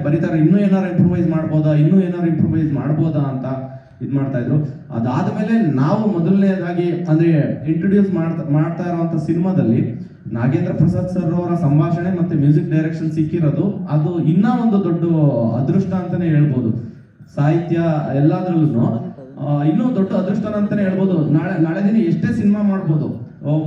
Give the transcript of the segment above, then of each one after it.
ಬರೀತಾರೆ, ಇನ್ನೂ ಏನಾರು ಇಂಪ್ರೂವೈಸ್ ಮಾಡ್ಬೋದಾ ಅಂತ ಇದು ಮಾಡ್ತಾ ಇದ್ರು. ಅದಾದ್ಮೇಲೆ ನಾವು ಮೊದಲನೇದಾಗಿ ಅಂದ್ರೆ ಇಂಟ್ರೊಡ್ಯೂಸ್ ಮಾಡ್ತಾ ಇರುವಂತ ಸಿನಿಮಾದಲ್ಲಿ ನಾಗೇಂದ್ರ ಪ್ರಸಾದ್ ಸರ್ ಅವರ ಸಂಭಾಷಣೆ ಮತ್ತೆ ಮ್ಯೂಸಿಕ್ ಡೈರೆಕ್ಷನ್ ಸಿಕ್ಕಿರೋದು ಅದು ಇನ್ನ ಒಂದು ದೊಡ್ಡ ಅದೃಷ್ಟ ಅಂತಾನೆ ಹೇಳ್ಬೋದು. ಸಾಹಿತ್ಯ ಎಲ್ಲಾದ್ರಲ್ಲೂ ಇನ್ನೂ ದೊಡ್ಡ ಅದೃಷ್ಟ ಅಂತಾನೆ ಹೇಳ್ಬೋದು. ನಾಳೆ ದಿನ ಎಷ್ಟೇ ಸಿನಿಮಾ ಮಾಡ್ಬೋದು,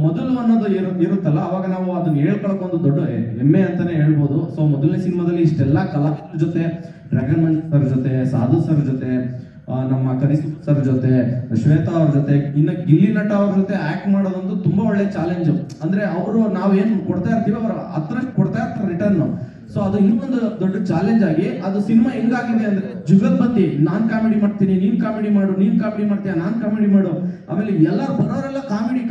ಮೊದಲು ಅನ್ನೋದು ಇರುತ್ತಲ್ಲ, ಅವಾಗ ನಾವು ಅದನ್ನ ಹೇಳ್ಕೊಳಕ್ಕೊಂದು ದೊಡ್ಡ ಹೆಮ್ಮೆ ಅಂತಾನೆ ಹೇಳ್ಬೋದು. ಸೊ ಮೊದಲನೇ ಸಿನಿಮಾದಲ್ಲಿ ಇಷ್ಟೆಲ್ಲ ಕಲಾವಿದರ ಜೊತೆ, ಡ್ರ್ಯಾಗನ್ ಮಂಜ್ ಸರ್ ಜೊತೆ, ಸಾಧು ಸರ್ ಜೊತೆ, ನಮ್ಮ ಕರಿಸು ಸರ್ ಜೊತೆ, ಶ್ವೇತಾ ಅವ್ರ ಜೊತೆ, ಇನ್ನು ಗಿಲ್ಲಿ ನಟ ಅವ್ರ ಜೊತೆ ಆಕ್ಟ್ ಮಾಡೋದಂತೂ ತುಂಬಾ ಒಳ್ಳೆ ಚಾಲೆಂಜ್. ಅಂದ್ರೆ ಅವರು ನಾವೇನ್ ಕೊಡ್ತಾ ಇರ್ತೀವಿ ಅವ್ರ ಹತ್ರ ಕೊಡ್ತಾ ಇರ್ತಾರೆ ರಿಟರ್ನ್. ಸೊ ಅದು ಇನ್ನೊಂದು ದೊಡ್ಡ ಚಾಲೆಂಜ್ ಆಗಿ ಅದು ಸಿನಿಮಾ ಹೆಂಗಾಗಿದೆ ಅಂದ್ರೆ ಜುಗಲ್ಬಂದಿ, ನಾನ್ ಕಾಮಿಡಿ ಮಾಡ್ತೀನಿ, ನೀನ್ ಕಾಮಿಡಿ ಮಾಡು, ನೀನ್ ಕಾಮಿಡಿ ಮಾಡ್ತೀಯ, ನಾನ್ ಕಾಮಿಡಿ ಮಾಡು, ಆಮೇಲೆ ಎಲ್ಲರೂ ಬರೋರೆಲ್ಲ ಕಾಮಿಡಿ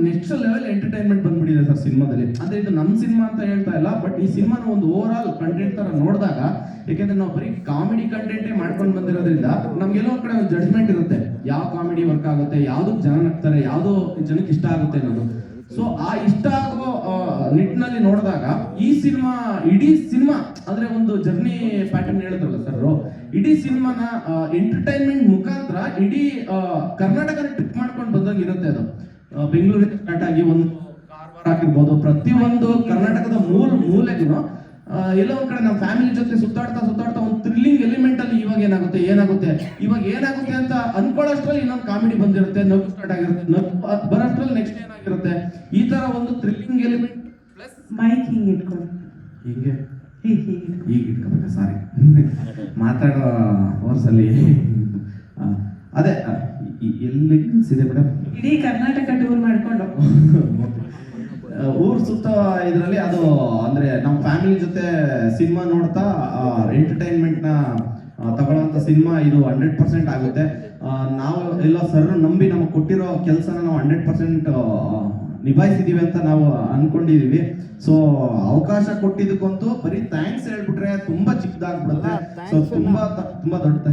ನೆಕ್ಸ್ಟ್ ಲೆವೆಲ್ ಎಂಟರ್ಟೈನ್ಮೆಂಟ್ ಬಂದ್ಬಿಟ್ಟಿದೆ ಸರ್ ಸಿನಿಮಾದಲ್ಲಿ. ಅಂದ್ರೆ ಇದು ನಮ್ ಸಿನಿಮಾ ಅಂತ ಹೇಳ್ತಾ ಇಲ್ಲ, ಬಟ್ ಈ ಸಿನಿಮಾನ ಒಂದು ಓವರ್ ಆಲ್ ಕಂಟೆಂಟ್ ತರ ನೋಡಿದಾಗ, ಯಾಕೆಂದ್ರೆ ನಾವು ಬರೀ ಕಾಮಿಡಿ ಕಂಟೆಂಟೇ ಮಾಡ್ಕೊಂಡು ಬಂದಿರೋದ್ರಿಂದ ನಮ್ಗೆಲ್ಲೋ ಒಂದ್ ಕಡೆ ಒಂದು ಜಡ್ಜ್ಮೆಂಟ್ ಇರುತ್ತೆ, ಯಾವ ಕಾಮಿಡಿ ವರ್ಕ್ ಆಗುತ್ತೆ, ಯಾವ್ದು ಜನ ನಗ್ತಾರೆ, ಯಾವ್ದು ಜನಕ್ಕೆ ಇಷ್ಟ ಆಗುತ್ತೆ ಅನ್ನೋದು. ಸೊ ಆ ಇಷ್ಟ ಆಗೋ ನಿಟ್ಟಿನಲ್ಲಿ ನೋಡಿದಾಗ ಈ ಸಿನಿಮಾ, ಇಡೀ ಸಿನಿಮಾ ಅಂದ್ರೆ ಒಂದು ಜರ್ನಿ ಪ್ಯಾಟರ್ನ್ ಹೇಳಿದ್ರಲ್ಲ ಸರ್, ಇಡೀ ಸಿನಿಮಾನ ಎಂಟರ್ಟೈನ್ಮೆಂಟ್ ಮುಖಾಂತರ ಇಡೀ ಕರ್ನಾಟಕನ ಟ್ರಿಪ್ ಮಾಡ್ಕೊಂಡು ಬಂದಂಗೆ ಇರುತ್ತೆ. ಅದು ಬೆಂಗಳೂರಿಂದ ಸ್ಟಾರ್ಟ್ ಆಗಿ ಒಂದು ಕಾರವಾರ ಆಗಿರ್ಬೋದು, ಪ್ರತಿಯೊಂದು ಕರ್ನಾಟಕದ ಮೂಲೆಗೂ ಎಲ್ಲೋ ಒಂದ್ ಕಡೆ ನಮ್ಮ ಫ್ಯಾಮಿಲಿ ಜೊತೆ ಸುತ್ತಾಡ್ತಾ ಒಂದು ಥ್ರಿಲ್ಲಿಂಗ್ ಎಲಿಮೆಂಟ್ ಅಲ್ಲಿ ಇವಾಗ ಏನಾಗುತ್ತೆ ಅಂತ ಅನ್ಕೊಳ್ಳೋಷ್ಟ್ರಲ್ಲಿ ಇನ್ನೊಂದು ಕಾಮಿಡಿ ಬಂದಿರುತ್ತೆ, ನಗು ಸ್ಟಾರ್ಟ್ ಆಗಿರುತ್ತೆ, ನಗು ಬರೋಷ್ಟ್ರಲ್ಲಿ ನೆಕ್ಸ್ಟ್ ಏನಾಗಿರುತ್ತೆ, ಈ ತರ ಒಂದು ಥ್ರಿಲ್ಲಿಂಗ್ ಎಲಿಮೆಂಟ್ ಪ್ಲಸ್ ಮೈಕ್ ಹಿಂಗೆ ಇಟ್ಕೊಂಡು ಹೀಗೆ ಈಗ ಇಟ್ಕೋಬೇಕಾ, ಸಾರಿ ಮಾತಾಡೋ ವರ್ಷಲ್ಲಿ ಅದೇ ಎಲ್ಲಿ ಸಿದೆ ಮೇಡಮ್, ಇಡೀ ಕರ್ನಾಟಕ ಟೂರ್ ಮಾಡ್ಕೊಂಡು ಊರ್ ಸುತ್ತ ಇದ್ರಲ್ಲಿ ಅದು ಅಂದ್ರೆ ನಮ್ಮ ಫ್ಯಾಮಿಲಿ ಜೊತೆ ಸಿನಿಮಾ ನೋಡ್ತಾ ಎಂಟರ್ಟೈನ್ಮೆಂಟ್ ನ ತಗೊಳ್ಳುವಂತ ಸಿನಿಮಾ ಇದು 100% ಆಗುತ್ತೆ. ನಾವು ಎಲ್ಲ ಸರ್ ನಂಬಿ ನಮಗೆ ಕೊಟ್ಟಿರೋ ಕೆಲಸನ ನಾವು 100% ನಿಭಾಯಿಸಿದೀವಿ ಅಂತ ನಾವು ಅನ್ಕೊಂಡಿದೀವಿ. ಸೊ ಅವಕಾಶ ಕೊಟ್ಟಿದ್ದಕ್ಕಂತೂ ಬರೀ ಥ್ಯಾಂಕ್ಸ್ ಹೇಳ್ಬಿಟ್ರೆ ತುಂಬಾ ಚಿಕ್ಕದಾಗ್ಬಿಡುತ್ತೆ. ಸೊ ತುಂಬಾ ದೊಡ್ಡ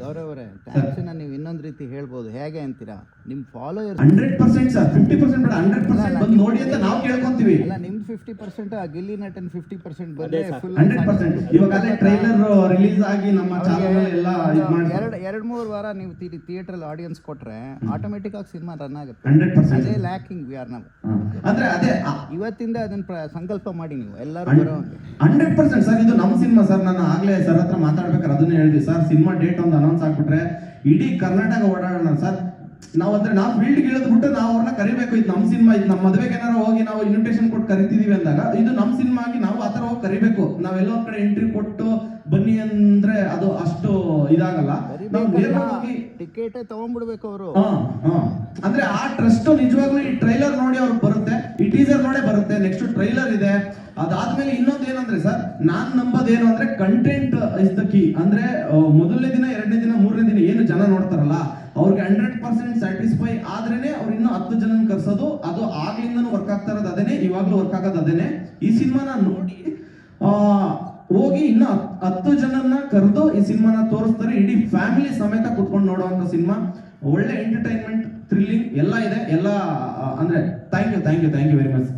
ಗೌರವ್ ಅವರೇ, ಥ್ಯಾಂಕ್ಸ್ ನೀವು ಇನ್ನೊಂದು ರೀತಿ ಹೇಳ್ಬೋದು, ಹೇಗೆ ಅಂತೀರಾ, ನಿಮ್ ಫಾಲೋಯರ್ಸ್ 100% ಸರ್, 50% ಬೇಡ 100% ಬಂದು ನೋಡಿ ಅಂತ ನಾವು ಕೇಳ್ಕೊಂತೀವಿ. ಅಲ್ಲ, ನಿಮ್ದು 50%, ಗಿಲ್ಲಿ ನಟನ್ 50% ಬಂದ್ರೆ ಫುಲ್ 100%. ಇವಾಗ ಟ್ರೈಲರ್ ರಿಲೀಸ್ ಆಗಿ ನಮ್ಮ ಚಾನಲ್ ಎಲ್ಲ ಎರಡು ಮೂರು ವಾರ ನೀವು ಥಿಯೇಟರ್ ಅಲ್ಲಿ ಆಡಿಯನ್ಸ್ ಕೊಟ್ರೆ ಆಟೋಮೆಟಿಕ್ ಆಗಿ ಸಿನಿಮಾ ರನ್ ಆಗುತ್ತೆ. 100% ಅದೇ ಲ್ಯಾಕಿಂಗ್ ವಿ ಆರ್ ನಾವು. ಅಂದ್ರೆ ಅದೇ ಇವತ್ತಿಂದ ಅದನ್ನ ಸಂಕಲ್ಪ ಮಾಡಿ ನೀವು ಎಲ್ಲರೂ ಬರೋ 100% ಸರ್. ಇದು ನಮ್ಮ ಸಿನಿಮಾ ಸರ್. ನಾನು ಆಗ್ಲೇ ಸರ್ ಹತ್ರ ಮಾತಾಡ್ಬೇಕಾದ್ರೆ ಅದನ್ನೇ ಹೇಳಿದ್ವಿ ಸರ್, ಸಿನಿಮಾ ಡೇಟ್ ಒಂದು ಅನೌನ್ಸ್ ಆಗ್ಬಿಟ್ರೆ ಇಡೀ ಕರ್ನಾಟಕ ಓಡಾಡೋಣ ಸರ್. ನಾವು ಫೀಲ್ಡ್ಗೆ ಇಳಿದ್ಬಿಟ್ಟು ನಾವು ಅವ್ರನ್ನ ಕರಿಬೇಕು, ಇದು ನಮ್ಮ ಸಿನಿಮಾ, ಇದು ನಮ್ಮ ಮದುವೆಗೆ ಏನಾರು ಹೋಗಿ ನಾವು ಇನ್ವಿಟೇಷನ್ ಕೊಟ್ಟು ಕರಿತಿದೀವಿ ಅಂದಾಗ ಇದು ನಮ್ಮ ಸಿನಿಮಾ ಆಗಿ ನಾವು ಆತರ ಹೋಗಿ ಕರಿಬೇಕು. ನಾವೆಲ್ಲೋ ಕಡೆ ಎಂಟ್ರಿ ಕೊಟ್ಟು ಬನ್ನಿ ಅಂದ್ರೆ ಅದು ಅಷ್ಟು ಇದಾಗಲ್ಲ. ಟಿಕೆಟ್ ತಗೊಂಡ್ಬಿಡ್ಬೇಕು ಅವರು. ಅಂದ್ರೆ ಆ ಟ್ರಸ್ಟ್ ನಿಜವಾಗ್ಲೂ ಈ ಟ್ರೈಲರ್ ನೋಡಿ ಅವ್ರಿಗೆ ಬರುತ್ತೆ, ಈ ಟೀಸರ್ ನೋಡೇ ಬರುತ್ತೆ. ನೆಕ್ಸ್ಟ್ ಟ್ರೈಲರ್ ಇದೆ, ಅದಾದ್ಮೇಲೆ ಇನ್ನೊಂದು ಏನಂದ್ರೆ ಸರ್, ನಾನ್ ನಂಬೋದೇನು ಅಂದ್ರೆ ಕಂಟೆಂಟ್ ಇಸ್ ದ ಕೀ. ಅಂದ್ರೆ ಮೊದಲನೇ ದಿನ, ಎರಡನೇ ದಿನ, ಮೂರನೇ ದಿನ ಏನು ಜನ ನೋಡ್ತಾರಲ್ಲ ಅವ್ರಿಗೆ 100% ಸ್ಯಾಟಿಸ್ಫೈ ಆದ್ರೇನೆ ಅವ್ರು ಇನ್ನೂ 10 ಜನ ಕರ್ಸೋದು. ಅದು ಆಗ್ಲಿಂದನೂ ವರ್ಕ್ ಆಗ್ತಾ ಇರೋದು ಅದೇನೆ, ಇವಾಗ್ಲೂ ವರ್ಕ್ ಆಗೋದು ಅದೇನೆ. ಈ ಸಿನಿಮಾನ ನೋಡಿ ಹೋಗಿ ಇನ್ನು 10 ಜನನ್ನ ಕರೆದು ಈ ಸಿನಿಮಾನ ತೋರಿಸ್ತಾರೆ. ಇಡೀ ಫ್ಯಾಮಿಲಿ ಸಮೇತ ಕುತ್ಕೊಂಡು ನೋಡುವಂತ ಸಿನಿಮಾ. ಒಳ್ಳೆ ಎಂಟರ್ಟೈನ್ಮೆಂಟ್, ಥ್ರಿಲ್ಲಿಂಗ್ ಎಲ್ಲ ಇದೆ. ಎಲ್ಲ ಅಂದ್ರೆ ಥ್ಯಾಂಕ್ ಯು ವೆರಿ ಮಚ್.